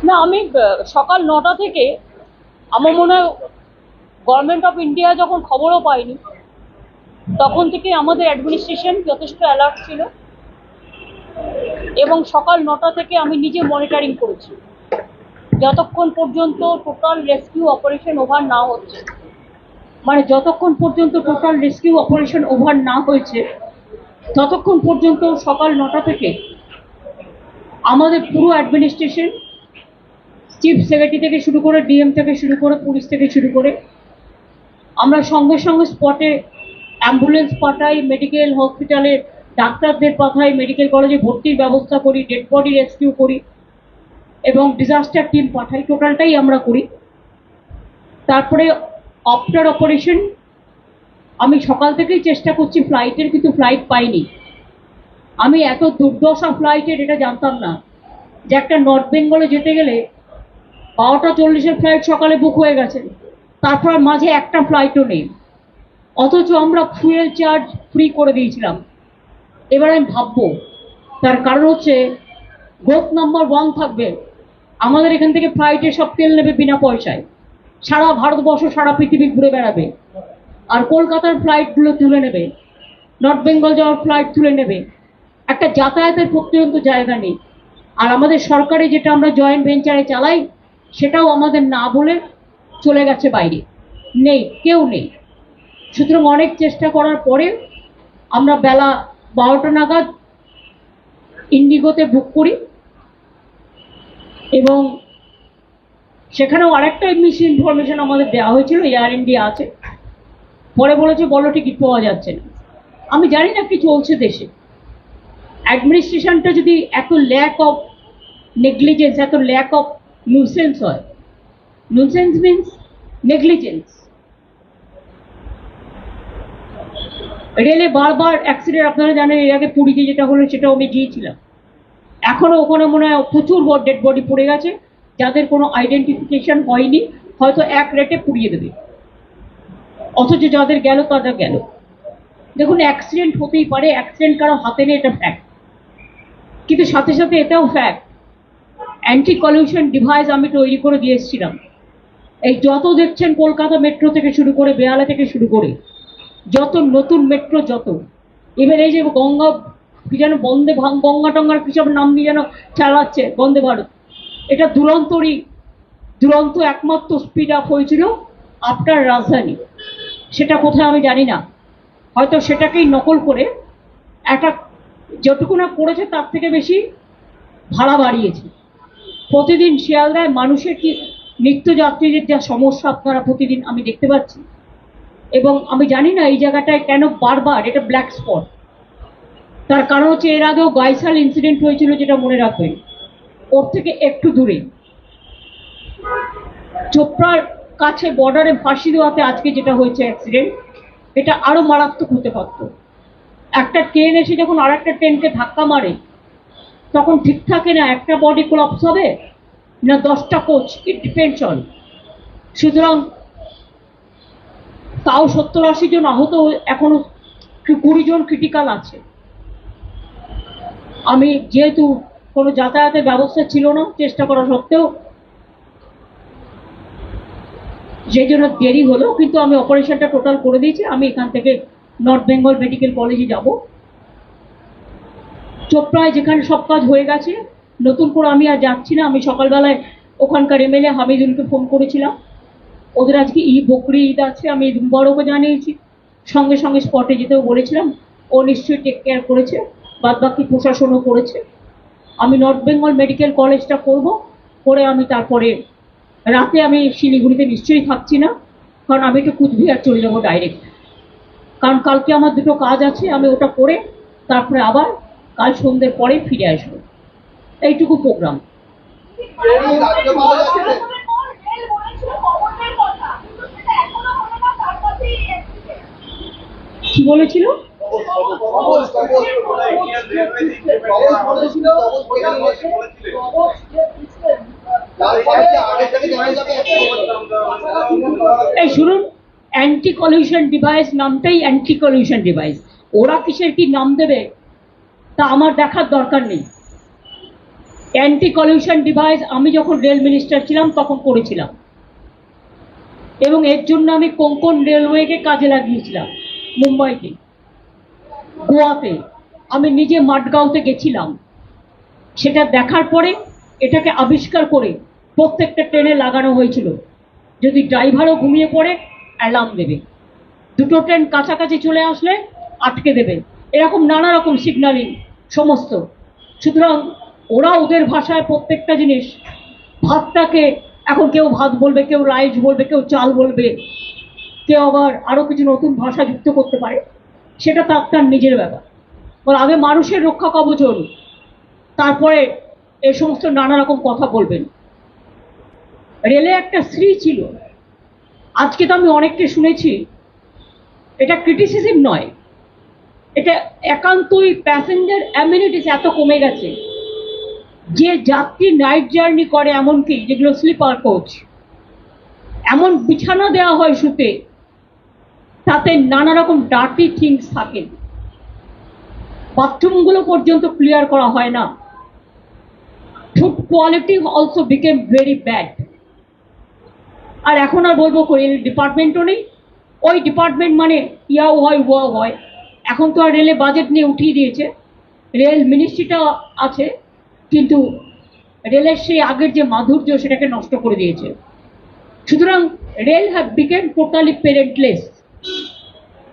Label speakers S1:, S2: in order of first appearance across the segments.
S1: না, আমি সকাল 9টা থেকে আমার মনে হয় গভর্নমেন্ট অফ ইন্ডিয়া যখন খবরও পাইনি তখন থেকে আমাদের অ্যাডমিনিস্ট্রেশন যথেষ্ট অ্যালার্ট ছিল এবং সকাল 9টা থেকে আমি নিজে মনিটরিং করেছি যতক্ষণ পর্যন্ত টোটাল রেস্কিউ অপারেশন ওভার না হচ্ছে, মানে যতক্ষণ পর্যন্ত টোটাল রেস্কিউ অপারেশন ওভার না হয়েছে ততক্ষণ পর্যন্ত সকাল 9টা থেকে আমাদের পুরো অ্যাডমিনিস্ট্রেশন, চিফ সেক্রেটারি থেকে শুরু করে ডিএম থেকে শুরু করে পুলিশ থেকে শুরু করে আমরা সঙ্গে সঙ্গে স্পটে অ্যাম্বুলেন্স পাঠাই, মেডিকেল হসপিটালে ডাক্তারদের পাঠাই, মেডিকেল কলেজে ভর্তির ব্যবস্থা করি, ডেড বডি রেস্কিউ করি এবং ডিজাস্টার টিম পাঠাই, টোটালটাই আমরা করি। তারপরে আফটার অপারেশন আমি সকাল থেকেই চেষ্টা করছি ফ্লাইটের, কিন্তু ফ্লাইট পাইনি। আমি এত দুর্দশা ফ্লাইটের এটা জানতাম না যে একটা নর্থ বেঙ্গলে যেতে গেলে 12টা 40-এর ফ্লাইট সকালে বুক হয়ে গেছে, তারপর মাঝে একটা ফ্লাইটও নেই, অথচ আমরা ফুয়েল চার্জ ফ্রি করে দিয়েছিলাম। এবার আমি ভাববো তার কারণ হচ্ছে গ্রোথ নাম্বার 1 থাকবে, আমাদের এখান থেকে ফ্লাইটে সব তেল নেবে বিনা পয়সায়, সারা ভারতবর্ষ সারা পৃথিবী ঘুরে বেড়াবে, আর কলকাতার ফ্লাইটগুলো তুলে নেবে, নর্থ বেঙ্গল যাওয়ার ফ্লাইট তুলে নেবে, একটা যাতায়াতের পর্যন্ত জায়গা নেই। আর আমাদের সরকারি যেটা আমরা জয়েন্ট ভেঞ্চারে চালাই সেটাও আমাদের না বলে চলে গেছে বাইরে, নেই, কেউ নেই। সুতরাং অনেক চেষ্টা করার পরে আমরা বেলা 12টা নাগাদ ইন্ডিগোতে বুক করি এবং সেখানেও আরেকটা মিস ইনফরমেশন আমাদের দেওয়া হয়েছিল, এয়ার ইন্ডিয়া আছে, পরে বলেছে বলো টিকিট পাওয়া যাচ্ছে না। আমি জানি না কি চলছে দেশে, অ্যাডমিনিস্ট্রেশনটা যদি এত ল্যাক অফ নেগলিজেন্স, এত ল্যাক অফ নিউসেন্স হয়, নিউসেন্স মিনস নেগলিজেন্স। রেলে বারবার অ্যাক্সিডেন্ট, আপনারা জানেন এর আগে পুরীতে যেটা হলো সেটাও আমি গিয়েছিলাম, এখনো ওখানে মনে হয় প্রচুর ডেড বডি পড়ে গেছে যাদের কোনো আইডেন্টিফিকেশন হয়নি, হয়তো এক রেটে পুড়িয়ে দেবে, অথচ যাদের গেল তাদের গেল। দেখুন, অ্যাক্সিডেন্ট হতেই পারে, অ্যাক্সিডেন্ট কারো হাতে নেই এটা ফ্যাক্ট, কিন্তু সাথে সাথে এটাও ফ্যাক্ট অ্যান্টি কলিউশন ডিভাইস আমি তৈরি করে দিয়ে এসেছিলাম। এই যত দেখছেন কলকাতা মেট্রো থেকে শুরু করে বেহালা থেকে শুরু করে যত নতুন মেট্রো, যত এবার এই যে গঙ্গা কি যেন বন্দে গঙ্গা টঙ্গার কিসব নাম দিয়ে যেন চালাচ্ছে বন্দে ভারত, এটা দুরন্ত একমাত্র স্পিড আপ হয়েছিল আফটার রাজধানী। সেটা কোথায় আমি জানি না, হয়তো সেটাকেই নকল করে একটা যতটুকু না করেছে তার থেকে বেশি ভাড়া বাড়িয়েছে। প্রতিদিন শিয়ালদায় মানুষের কি নিত্যযাত্রীদের যা সমস্যা আপনারা প্রতিদিন আমি দেখতে পাচ্ছি, এবং আমি জানি না এই জায়গাটায় কেন বারবার এটা ব্ল্যাক স্পট। তার কারণ হচ্ছে এর আগেও গাইসাল ইনসিডেন্ট হয়েছিল, যেটা মনে রাখবেন, ওর থেকে একটু দূরে চোপড়ার কাছে বর্ডারে ফাঁসি দেওয়াতে আজকে যেটা হয়েছে অ্যাক্সিডেন্ট, এটা আরো মারাত্মক হতে পারত। একটা ট্রেন এসে যখন আর একটা ট্রেনকে ধাক্কা মারে তখন ঠিক থাকে না একটা বডি কোলাপস হবে না 10টা কোচ, ইট ডিপেন্ডস অন। সুতরাং তাও 70-80 জন আহত, এখনো 20 জন ক্রিটিক্যাল আছে। আমি যেহেতু কোনো যাতায়াতের ব্যবস্থা ছিল না, চেষ্টা করা সত্ত্বেও সেই জন্য দেরি হলো, কিন্তু আমি অপারেশনটা টোটাল করে দিয়েছি। আমি এখান থেকে নর্থ বেঙ্গল মেডিকেল কলেজে যাব। চোপড়ায় যেখানে সব কাজ হয়ে গেছে, নতুন করে আমি আর যাচ্ছি না। আমি সকালবেলায় ওখানকার এমএলএ হামিদুলকে ফোন করেছিলাম, ওদের আজকে বকরি ঈদ আছে, আমি মুবারকও জানিয়েছি, সঙ্গে সঙ্গে স্পটে যেতেও বলেছিলাম, ও নিশ্চয়ই টেক কেয়ার করেছে, বাদ বাকি প্রশাসনও করেছে। আমি নর্থ বেঙ্গল মেডিকেল কলেজটা করব, করে আমি তারপরে রাতে আমি শিলিগুড়িতে নিশ্চয়ই থাকছি না, কারণ আমি একটু কুচবিহার চলে যাবো ডাইরেক্ট, কারণ কালকে আমার দুটো কাজ আছে, আমি ওটা করে তারপরে আবার কাল সন্ধ্যের পরে ফিরে আসবো। এইটুকু প্রোগ্রাম। কি বলেছিল? এই শুনুন, অ্যান্টি কলিউশন ডিভাইস নামটাই অ্যান্টি কলিউশন ডিভাইস, ওরা কিসের কি নাম দেবে তা আমার দেখার দরকার নেই। অ্যান্টি কলিউশন ডিভাইস আমি যখন রেল মিনিস্টার ছিলাম তখন করেছিলাম, এবং এর জন্য আমি কোঙ্কণ রেলওয়েকে কাজে লাগিয়েছিলাম। মুম্বাইতে, গোয়াতে, আমি নিজে মাডগাঁওতে গেছিলাম। সেটা দেখার পরে এটাকে আবিষ্কার করে প্রত্যেকটা ট্রেনে লাগানো হয়েছিল। যদি ড্রাইভারও ঘুমিয়ে পড়ে অ্যালার্ম দেবে, দুটো ট্রেন কাছাকাছি চলে আসলে আটকে দেবে, এরকম নানা রকম সিগন্যালিং সমস্ত। সুতরাং ওরা ওদের ভাষায় প্রত্যেকটা জিনিস, ভাতটাকে এখন কেউ ভাত বলবে, কেউ রাইস বলবে, কেউ চাল বলবে, কেউ আবার আরো কিছু নতুন ভাষা যুক্ত করতে পারে, সেটা তার নিজের ব্যাপার। বল আগে মানুষের রক্ষা কবচ, তারপরে এই সমস্ত নানা রকম কথা বলবেন। রেলে একটা শ্রী ছিল, আজকে তো আমি অনেককে শুনেছি, এটা ক্রিটিসিজম নয়, এটা একান্তই প্যাসেঞ্জার অ্যামিনিটিস এত কমে গেছে যে যাত্রী নাইট জার্নি করে, এমনকি যেগুলো স্লিপার কোচ, এমন বিছানা দেওয়া হয় শুতে, তাতে নানা রকম ডার্টি থিংস থাকে, বাথরুমগুলো পর্যন্ত ক্লিয়ার করা হয় না। Food quality also became very bad. আর এখন আর বলবো রেল ডিপার্টমেন্টও নেই, ওই ডিপার্টমেন্ট মানে ইয়াও হয় ওয়াও হয়। এখন তো আর রেলে বাজেট নিয়ে উঠিয়ে দিয়েছে, রেল মিনিস্ট্রিটা আছে, কিন্তু রেলের সেই আগের যে মাধুর্য সেটাকে নষ্ট করে দিয়েছে। সুতরাং rail have become totally parentless.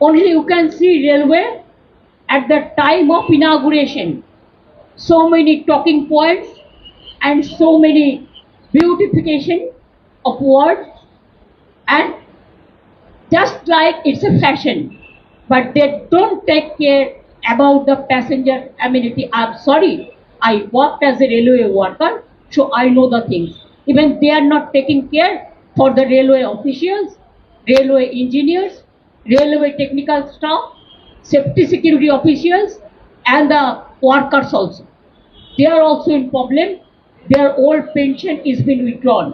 S1: Only you can see railway at the time of inauguration, so many talking points and so many beautification of words, and just like it's a fashion, but they don't take care about the passenger amenity. I'm sorry, I worked as a railway worker, so I know the things. Even they are not taking care for the railway officials, railway engineers, railway technical staff, safety security officials, and the workers also. They are also in problem. Their old pension is been withdrawn,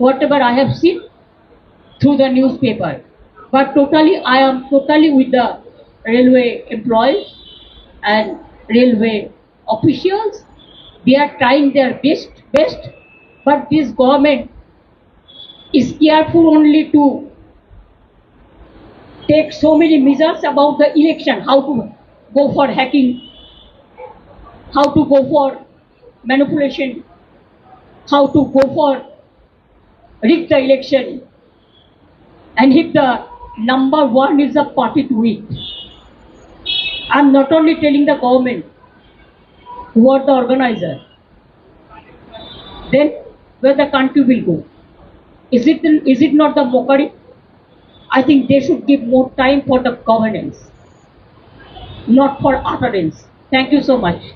S1: whatever I have seen through the newspaper. But totally, I am totally with the railway employees and railway officials. They are trying their best, but this government is careful only to take so many measures about the election, how to go for hacking, how to go for manipulation, how to go for rig the election, and if the number one is the party to it. I'm not only telling the government who are the organizer, then where the country will go. Is it not the mockery? I think they should give more time for the governance, not for utterance. Thank you so much.